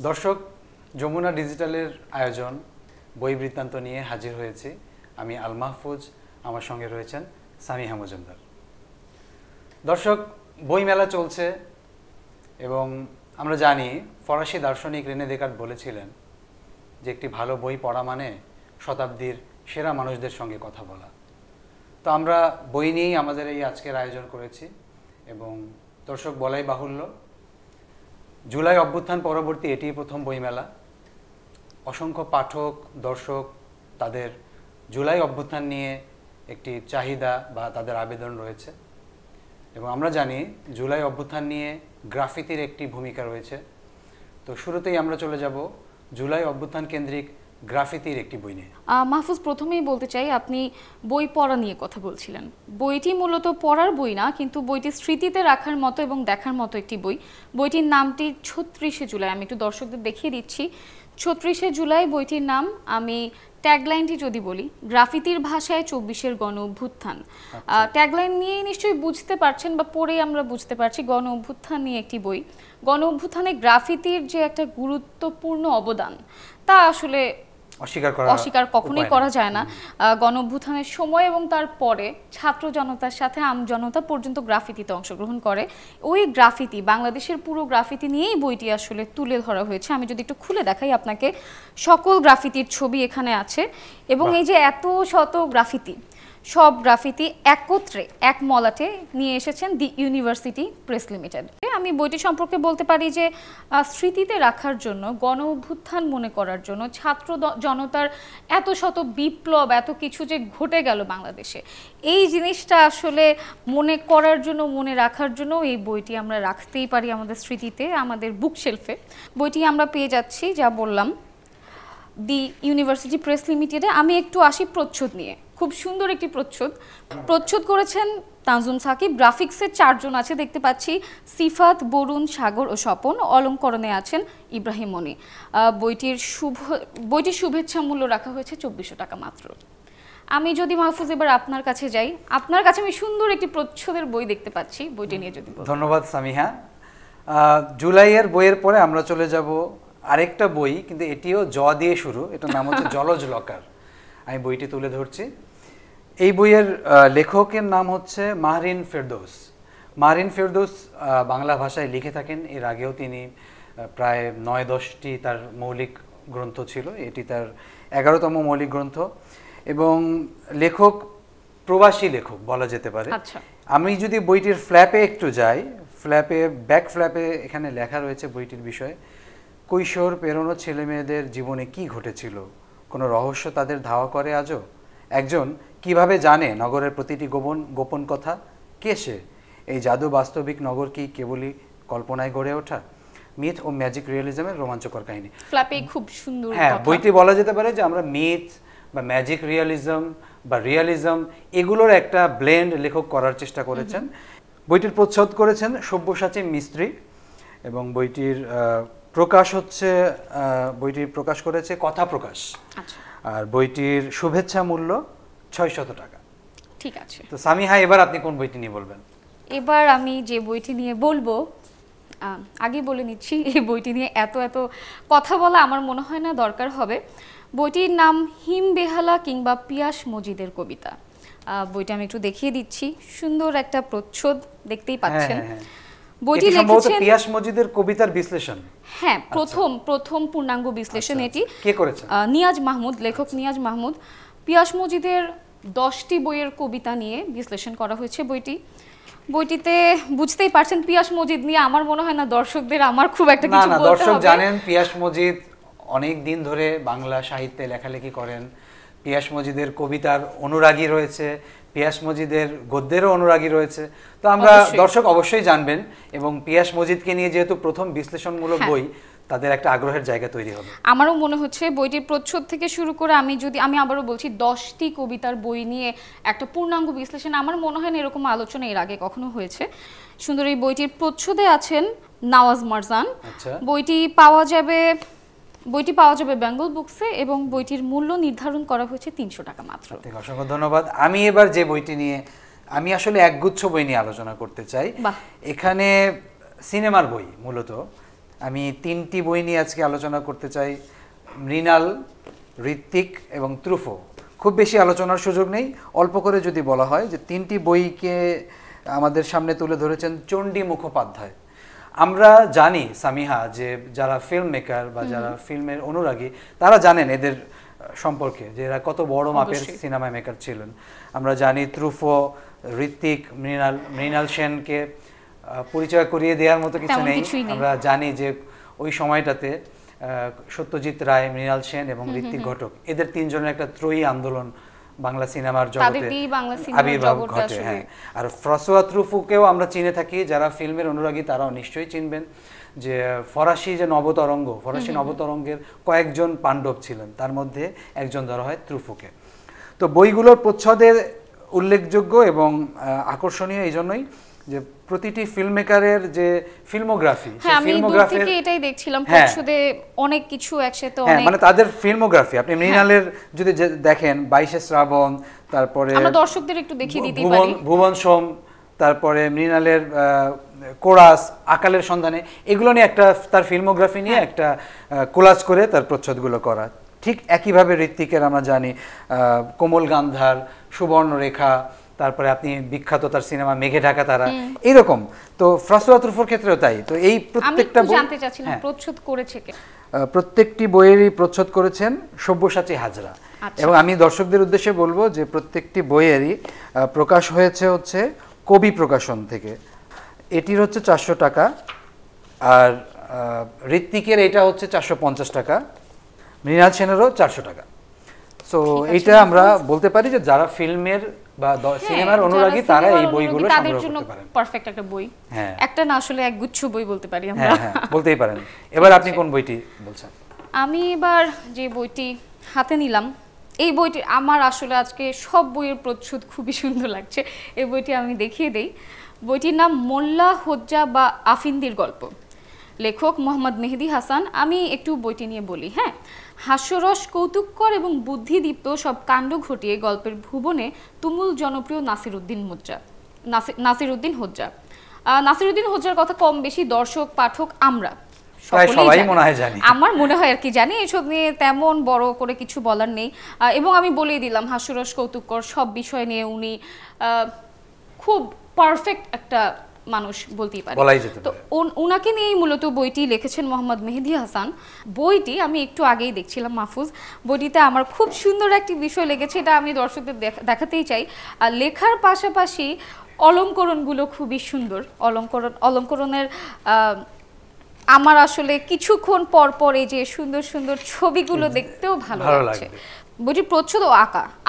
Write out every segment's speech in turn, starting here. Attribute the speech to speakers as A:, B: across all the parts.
A: দর্শক, যমুনা ডিজিটালের আয়োজন বই বৃত্তান্ত নিয়ে হাজির হয়েছি। আমি আল মাহফুজ, আমার সঙ্গে রয়েছেন সামিহা মজুমদার। দর্শক, বই মেলা চলছে এবং আমরা জানি ফরাসি দার্শনিক রেনে দেকার্ত বলেছিলেন যে একটি ভালো বই পড়া মানে শতাব্দীর সেরা মানুষদের সঙ্গে কথা বলা। তো আমরা বই নিয়েই আমাদের এই আজকের আয়োজন করেছি এবং দর্শক, বলাই বাহুল্য, জুলাই অভ্যুত্থান পরবর্তী এটিই প্রথম বইমেলা। অসংখ্য পাঠক, দর্শক তাদের জুলাই অভ্যুত্থান নিয়ে একটি চাহিদা বা তাদের আবেদন রয়েছে এবং আমরা জানি জুলাই অভ্যুত্থান নিয়ে গ্রাফিতির একটি ভূমিকা রয়েছে। তো শুরুতেই আমরা চলে যাব জুলাই অভ্যুত্থান কেন্দ্রিক গ্রাফিতির একটি বই নিয়ে।
B: মাহফুজ, প্রথমেই বলতে চাই, আপনি বই পড়া নিয়ে কথা বলছিলেন। বইটি মূলত পড়ার বই না, কিন্তু বইটি স্মৃতিতে রাখার মতো এবং দেখার মতো একটি বই। বইটির নামটি ৩৬শে জুলাই। আমি একটু দর্শকদের দেখিয়ে দিচ্ছি। ৩৬শে জুলাই বইটির নাম। আমি ট্যাগলাইনটি যদি বলি, গ্রাফিতির ভাষায় ২৪-এর গণ অভ্যুত্থান। ট্যাগলাইন নিয়েই নিশ্চয়ই বুঝতে পারছেন বা পড়েই আমরা বুঝতে পারছি গণ অভ্যুত্থান নিয়ে একটি বই। গণ অভ্যুত্থানে গ্রাফিতির যে একটা গুরুত্বপূর্ণ অবদান, তা আসলে অস্বীকার কখনোই করা যায় না। গণ অভ্যুত্থানের সময় এবং তার পরে ছাত্র জনতার সাথে আম জনতা পর্যন্ত গ্রাফিতিতে অংশগ্রহণ করে। ওই গ্রাফিতি, বাংলাদেশের পুরো গ্রাফিতি নিয়েই বইটি আসলে তুলে ধরা হয়েছে। আমি যদি একটু খুলে দেখাই আপনাকে, সকল গ্রাফিতির ছবি এখানে আছে এবং এই যে এত শত গ্রাফিতি, সব গ্রাফিতি একত্রে এক মলাটে নিয়ে এসেছেন দি ইউনিভার্সিটি প্রেস লিমিটেড। আমি বইটি সম্পর্কে বলতে পারি যে স্মৃতিতে রাখার জন্য, গণ অভ্যুত্থান মনে করার জন্য, ছাত্র জনতার এত শত বিপ্লব, এত কিছু যে ঘটে গেল বাংলাদেশে, এই জিনিসটা আসলে মনে করার জন্য, মনে রাখার জন্য এই বইটি আমরা রাখতেই পারি আমাদের স্মৃতিতে, আমাদের বুকশেলফে। বইটি আমরা পেয়ে যাচ্ছি, যা বললাম, দি ইউনিভার্সিটি প্রেস লিমিটেডে। আমি একটু আসি প্রচ্ছদ নিয়ে। খুব সুন্দর একটি প্রচ্ছদ করেছেন তানজুম সাকিব। গ্রাফিক্সে ৪ জন আছে দেখতে পাচ্ছি, সিফাত, বরুণ, সাগর ও স্বপন। অলঙ্করণে আছেন ইব্রাহিম মনি। বইটির শুভেচ্ছা মূল্য রাখা হয়েছে ২৪০০ টাকা মাত্র। আমি যদি মাহফুজ এবার আপনার কাছে যাই, আপনার কাছে আমি সুন্দর একটি প্রচ্ছদের বই দেখতে পাচ্ছি, বইটি নিয়ে যদি বলেন।
A: ধন্যবাদ সামিহা। জুলাইয়ের বইয়ের পরে আমরা চলে যাব আরেকটা বই, কিন্তু এটিও জ দিয়ে শুরু। এটার নাম হচ্ছে জলজ লকার। আমি বইটি তুলে ধরছি। এই বইয়ের লেখকের নাম হচ্ছে মাহরিন ফেরদৌস। মাহরিন ফেরদৌস বাংলা ভাষায় লিখে থাকেন। এর আগেও তিনি প্রায় ৯-১০টি তার মৌলিক গ্রন্থ ছিল। এটি তার ১১তম মৌলিক গ্রন্থ এবং লেখক প্রবাসী লেখক বলা যেতে পারে। আমি যদি বইটির ফ্ল্যাপে একটু যাই, ব্যাক ফ্ল্যাপে এখানে লেখা রয়েছে বইটির বিষয়ে। কৈশোর পেরোনো ছেলে মেয়েদের জীবনে কি ঘটেছিল, কোনো রহস্য তাদের ধাওয়া করে আজও? একজন কিভাবে জানে নগরের প্রতিটি গোপন কথা? কে সে? এই জাদু বাস্তবিক নগর কি কেবলই কল্পনায় গড়ে ওঠা? মিথ ও ম্যাজিক রিয়েলিজমের রোমাঞ্চকর কাহিনী।
B: ফ্ল্যাপে খুব সুন্দর।
A: হ্যাঁ, বইটি বলা যেতে পারে যে আমরা মিথ বা ম্যাজিক রিয়েলিজম বা রিয়ালিজম এগুলোর একটা ব্লেন্ড লেখক করার চেষ্টা করেছেন। বইটির প্রচ্ছদ করেছেন সব্যসাচী মিস্ত্রি এবং বইটির প্রকাশ করেছে কথা প্রকাশ। আর বইটির শুভেচ্ছা মূল্য ৬০০ টাকা।
B: ঠিক আছে।
A: তো সামিহা, এবার আপনি কোন বইটি নিয়ে বলবেন?
B: এবার আমি যে বইটি নিয়ে বলবো, আগে বলে নিচ্ছি, এই বইটি নিয়ে এত কথা বলা আমার মনে হয় না দরকার হবে। বইটির নাম হিম বেহালা কিংবা পিয়াস মজিদের কবিতা। বইটা আমি একটু দেখিয়ে দিচ্ছি। সুন্দর একটা প্রচ্ছদ দেখতেই পাচ্ছেন। বইটি লিখেছেন
A: পিয়াস মজিদের কবিতার বিশ্লেষণ।
B: হ্যাঁ, প্রথম পূর্ণাঙ্গ বিশ্লেষণ এটি।
A: কে করেছেন?
B: নিয়াজ মাহমুদ, লেখক নিয়াজ মাহমুদ। পিয়াস মজিদের ১০টি বইয়ের কবিতা নিয়ে বিশ্লেষণ করা হয়েছে বইটিতে। বুঝতেই পারছেন পিয়াস মজিদ নিয়ে আমার মনে হয় না দর্শকদের আমার খুব একটা কিছু বলতে হবে।
A: দর্শক জানেন পিয়াস মজিদ অনেক দিন ধরে বাংলা সাহিত্যে লেখালেখি করেন। পিয়াস মজিদের কবিতার অনুরাগী রয়েছে, পিয়াস মজিদের গদ্যেরও অনুরাগী রয়েছে। তো আমরা দর্শক অবশ্যই জানবেন এবং পিয়াস মজিদকে নিয়ে যেহেতু প্রথম বিশ্লেষণমূলক বই, তাদের একটা আগ্রহের জায়গা তৈরি হবে।
B: আমারও মনে হচ্ছে বইটির প্রচ্ছদ থেকে শুরু করে আমি আবারও বলছি 10টি কবিতার বই নিয়ে একটা পূর্ণাঙ্গ বিশ্লেষণ, আমার মনে হয় না এরকম আলোচনা এর আগে কখনো হয়েছে। সুন্দর এই বইটির প্রচ্ছদে আছেন নওয়াজ মারজান। বইটি পাওয়া যাবে বেঙ্গল বুকসে এবং বইটির মূল্য নির্ধারণ করা হয়েছে ৩০০ টাকা মাত্র।
A: অসংখ্য ধন্যবাদ। আমি এবার যে বইটি নিয়ে, আমি আসলে একগুচ্ছ বই নিয়ে আলোচনা করতে চাই। এখানে সিনেমার বই মূলত আমি 3টি বই নিয়ে আজকে আলোচনা করতে চাই। মৃণাল, ঋত্বিক এবং ত্রুফো। খুব বেশি আলোচনার সুযোগ নেই, অল্প করে যদি বলা হয় যে 3টি বইকে আমাদের সামনে তুলে ধরেছেন চণ্ডী মুখোপাধ্যায়। আমরা জানি সামিহা যে যারা ফিল্ম মেকার বা যারা ফিল্মের অনুরাগী তারা জানেন এদের সম্পর্কে, যে এরা কত বড় মাপের সিনেমা মেকার ছিলেন। আমরা জানি ত্রুফো, ঋত্বিক, মৃণাল সেনকে পরিচয় করিয়ে দেওয়ার মতো কিছু নেই। আমরা জানি যে ওই সময়টাতে সত্যজিৎ রায়, মৃণাল সেন এবং ঋত্বিক ঘটক, এদের তিনজনের একটা ত্রয়ী আন্দোলন বাংলা সিনেমার জগতে আবির্ভাব ঘটে। হ্যাঁ, আর ফ্রাঁসোয়া ত্রুফোকেও আমরা চিনে থাকি, যারা ফিল্মের অনুরাগী তারাও নিশ্চয়ই চিনবেন, যে ফরাসি যে ফরাসি নবতরঙ্গের কয়েকজন পাণ্ডব ছিলেন, তার মধ্যে একজন ধরা হয় ত্রুফোকে। তো বইগুলোর প্রচ্ছদে উল্লেখযোগ্য এবং আকর্ষণীয় এই জন্যই যে প্রতিটি ফিল্ম মেকারের যে ফিল্মোগ্রাফি,
B: সেই ফিল্মোগ্রাফির এটাই দেখছিলাম, প্রচ্ছদে অনেক কিছু একসাথে, অনেক
A: মানে তাদের ফিল্মোগ্রাফি আপনি মৃণালের যদি দেখেন 22 শ্রাবণ, তারপরে
B: আমরা দর্শকদের একটু দেখিয়ে দিতে পারি
A: ভুবন সোম, তারপরে মৃণালের কোরাস, আকালের সন্ধানে, এগুলো নিয়ে একটা তার ফিল্মোগ্রাফি নিয়ে একটা কোলাজ করে তার প্রচ্ছদগুলো করা। ঠিক একইভাবে ঋত্বিকের আমরা জানি কোমল গান্ধার, সুবর্ণরেখা, তারপরে আপনি বিখ্যাত তার সিনেমা মেঘে ঢাকা তারা, এইরকম। তো ফ্রাঁসোয়া ত্রুফোর ক্ষেত্রেও তাই। তো এই প্রত্যেকটা বই
B: জানতে চাচ্ছিলাম প্রচ্ছদ করেছে কে?
A: প্রত্যেকটি বইয়েরই প্রচ্ছদ করেছেন সব্যসাচী হাজরা। এবং আমি দর্শকদের উদ্দেশ্যে বলবো যে প্রত্যেকটি বইয়েরই প্রকাশ হয়েছে হচ্ছে কবি প্রকাশন থেকে। এটির হচ্ছে 400 টাকা, আর ঋত্বিকের এটা হচ্ছে 450 টাকা, মৃণাল সেনেরও 400 টাকা। সো এইটা আমরা বলতে পারি যে যারা ফিল্মের বা সিনেমার অনুরাগী তারা এই বইগুলো সংগ্রহ করতে পারেন।
B: পারফেক্ট একটা বই, একটা না আসলে একগুচ্ছ বই বলতে পারি আমরা।
A: হ্যাঁ, বলতেই পারেন। এবার আপনি কোন বইটি বলছেন?
B: আমি এবার যে বইটি হাতে নিলাম, এই বইটি আমার আসলে আজকে সব বইয়ের প্রচ্ছদ খুবই সুন্দর লাগছে। এই বইটি আমি দেখিয়ে দেই। বইটির নাম মোল্লা হোজ্জা বা আফিন্দির গল্প, লেখক মোহাম্মদ মেহেদি হাসান। আমি একটু বইটি নিয়ে বলি। হ্যাঁ, হাস্যরস, কৌতুককর এবং বুদ্ধিদীপ্ত সব কাণ্ড ঘটিয়ে গল্পের ভুবনে তুমুল জনপ্রিয় নাসিরুদ্দিন হোজ্জা। নাসিরুদ্দিন হোজ্জার কথা কম বেশি দর্শক, পাঠক, আমরা
A: সবাই মনে হয় জানি।
B: আমার মনে হয় আর কি জানি, এসব নিয়ে তেমন বড় করে কিছু বলার নেই। এবং আমি বলেই দিলাম, হাস্যরস, কৌতুককর সব বিষয় নিয়ে উনি খুব পারফেক্ট একটা মানুষ বলতেই পারে। তো ওনাকে নিয়েই মূলত বইটি লিখেছেন মোহাম্মদ মেহেদি হাসান। বইটি আমি একটু আগেই দেখছিলাম মাহফুজ, বইটিতে আমার খুব সুন্দর একটি বিষয় লেগেছে, এটা আমি দর্শকদের দেখাতেই চাই। আর লেখার পাশাপাশি অলঙ্করণগুলো খুবই সুন্দর। অলঙ্করণের আমার আসলে কিছুক্ষণ পর পর এই যে সুন্দর সুন্দর ছবিগুলো দেখতেও ভালো লাগছে। বইটির প্রচ্ছদ ও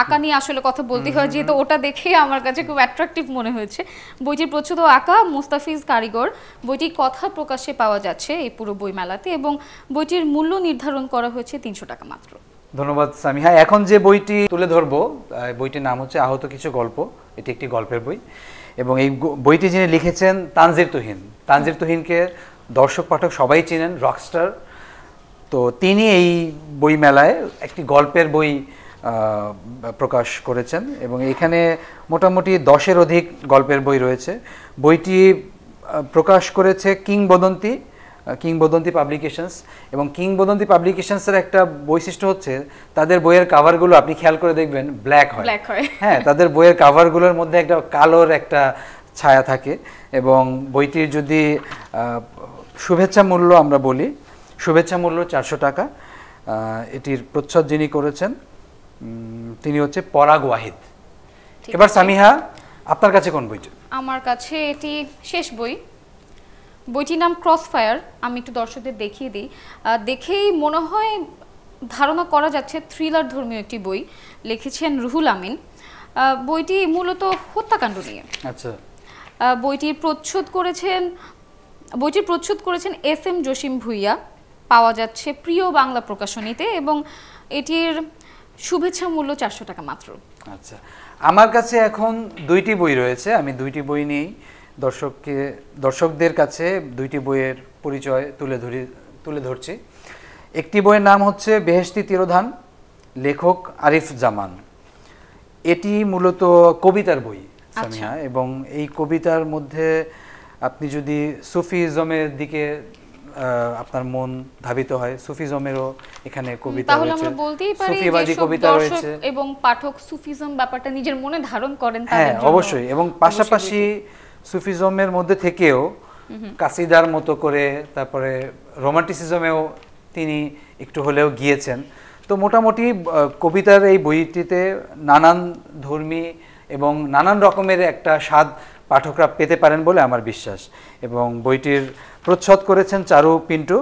B: আঁকা নিয়ে আসলে কথা বলতে হয়, যেহেতু ওটা দেখে আমার কাছে খুব অ্যাট্রাকটিভ মনে হয়েছে। বইটির প্রচ্ছদ ও আঁকা মুস্তাফিজ কারিগর। বইটি কথা প্রকাশে পাওয়া যাচ্ছে এই পুরো বইমেলাতে, এবং বইটির মূল্য নির্ধারণ করা হয়েছে 300 টাকা মাত্র।
A: ধন্যবাদ সামিহা। এখন যে বইটি তুলে ধরবো, বইটির নাম হচ্ছে আহত কিছু গল্প। এটি একটি গল্পের বই, এবং এই বইটি যিনি লিখেছেন তানজির তুহিনকে দর্শক পাঠক সবাই চিনেন, রকস্টার। তো তিনি এই বই মেলায় একটি গল্পের বই প্রকাশ করেছেন, এবং এখানে মোটামুটি 10-এর অধিক গল্পের বই রয়েছে। বইটি প্রকাশ করেছে কিংবদন্তি পাবলিকেশনস। এবং কিংবদন্তি পাবলিকেশনসের একটা বৈশিষ্ট্য হচ্ছে তাদের বইয়ের কাভারগুলো আপনি খেয়াল করে দেখবেন ব্ল্যাক হয়। হ্যাঁ, তাদের বইয়ের কাভারগুলোর মধ্যে একটা কালোর একটা ছায়া থাকে। এবং বইটির যদি শুভেচ্ছা মূল্য আমরা বলি, শুভেচ্ছা মূল্য 400 টাকা। এটির প্রচ্ছদ যিনি করেছেন তিনি হচ্ছে পরাগ ওয়াহিদ। এবার সামিহা, আপনার কাছে কোন বইটি?
B: আমার কাছে এটি শেষ বই। বইটির নাম ক্রসফায়ার। আমি একটু দর্শকদের দেখিয়ে দিই। দেখেই মনে হয় ধারণা করা যাচ্ছে থ্রিলার ধর্মীয় একটি বই। লিখেছেন রুহুল আমিন। বইটি মূলত হত্যাকাণ্ড নিয়ে।
A: আচ্ছা।
B: বইটির প্রচ্ছদ করেছেন SM জসিম ভুইয়া। পাওয়া যাচ্ছে প্রিয় বাংলা প্রকাশনীতে, এবং এটির শুভেচ্ছা মূল্য 400 টাকা মাত্র।
A: আচ্ছা, আমার কাছে এখন 2টি বই রয়েছে। আমি 2টি বই নিয়েই দর্শকদের কাছে 2টি বইয়ের পরিচয় তুলে ধরছি। একটি বইয়ের নাম হচ্ছে বেহেশতি তিরোধান, লেখক আরিফ জামান। এটি মূলত কবিতার বই সামিহা, এবং এই কবিতার মধ্যে আপনি যদি সুফিজমের দিকে আপনার মন ধাবিত হয়। সুফিজমেরও এখানে কবিতা
B: তাহলে
A: রয়েছে,
B: আমরা বলতেই পারি
A: সুফিবাদী
B: যে
A: কবিতা
B: দর্শক
A: রয়েছে
B: এবং পাঠক সুফিজম ব্যাপারটা নিজের মনে ধারণ করেন
A: হ্যাঁ
B: তাদের জন্য
A: অবশ্যই, এবং পাশাপাশি সুফিজমের মধ্যে থেকেও কাসিদার মতো করে তারপরে রোমান্টিসিজমেও তিনি একটু হলেও গিয়েছেন। তো মোটামুটি কবিতার এই বইটিতে নানান ধর্মী এবং নানান রকমের একটা স্বাদ পাঠকরা পেতে পারেন বলে আমার বিশ্বাস। এবং বইটির প্রচ্ছদ করেছেন চারু পিন্টু।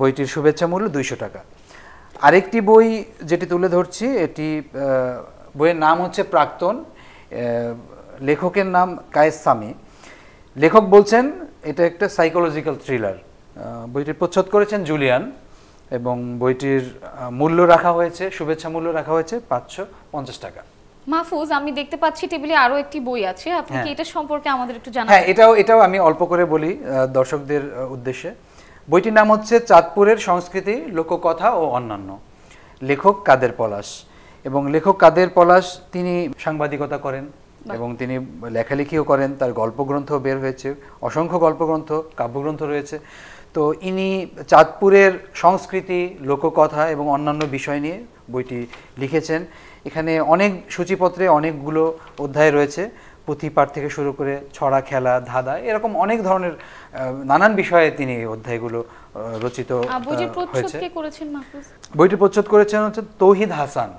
A: বইটির শুভেচ্ছা মূল্য 200 টাকা। আরেকটি বই যেটি তুলে ধরছি, এটি বইয়ের নাম হচ্ছে প্রাক্তন। লেখকের নাম কায়েস সামি। লেখক বলছেন এটা একটা সাইকোলজিক্যাল থ্রিলার। বইটির প্রচ্ছদ করেছেন জুলিয়ান এবং বইটির মূল্য রাখা হয়েছে, শুভেচ্ছা মূল্য রাখা হয়েছে 550 টাকা।
B: মাহফুজ, আমি দেখতে পাচ্ছি টেবিলে আরো একটি বই আছে, আপনি কি এটা সম্পর্কে আমাদের একটু জানাবেন?
A: হ্যাঁ, এটাও আমি অল্প করে বলি দর্শকদের উদ্দেশ্যে। বইটির নাম হচ্ছে চাঁদপুরের সংস্কৃতি, লোককথা ও অন্যান্য। লেখক কাদের পলাশ। এবং লেখক কাদের পলাশ তিনি সাংবাদিকতা করেন এবং তিনি লেখালেখিও করেন। তার গল্পগ্রন্থ বের হয়েছে, অসংখ্য গল্পগ্রন্থ, কাব্যগ্রন্থ রয়েছে। তো ইনি চাঁদপুরের সংস্কৃতি, লোককথা এবং অন্যান্য বিষয় নিয়ে বইটি লিখেছেন। এখানে অনেক সূচিপত্রে অনেকগুলো অধ্যায় রয়েছে, পুঁথিপাঠ থেকে শুরু করে ছড়া, খেলা, ধাঁধা, এরকম অনেক ধরনের নানান বিষয়ে তিনি এই অধ্যায়গুলো রচিত হয়েছে। বইটি প্রচ্ছদ করেছেন হচ্ছে তৌহিদ হাসান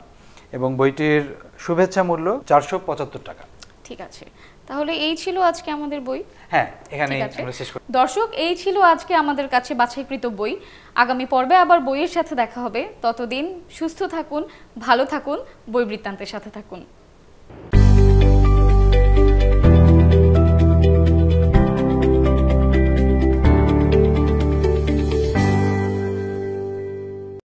A: এবং বইটির শুভেচ্ছা মূল্য 475 টাকা।
B: ঠিক আছে, তাহলে এই ছিল আজকে আমাদের বই।
A: হ্যাঁ, এখানে আমরা শেষ করি।
B: দর্শক, এই ছিল আজকে আমাদের কাছে বাছাইকৃত বই। আগামী পর্বে আবার বইয়ের সাথে দেখা হবে। ততদিন সুস্থ থাকুন, ভালো থাকুন, বই বৃত্তান্তের সাথে থাকুন।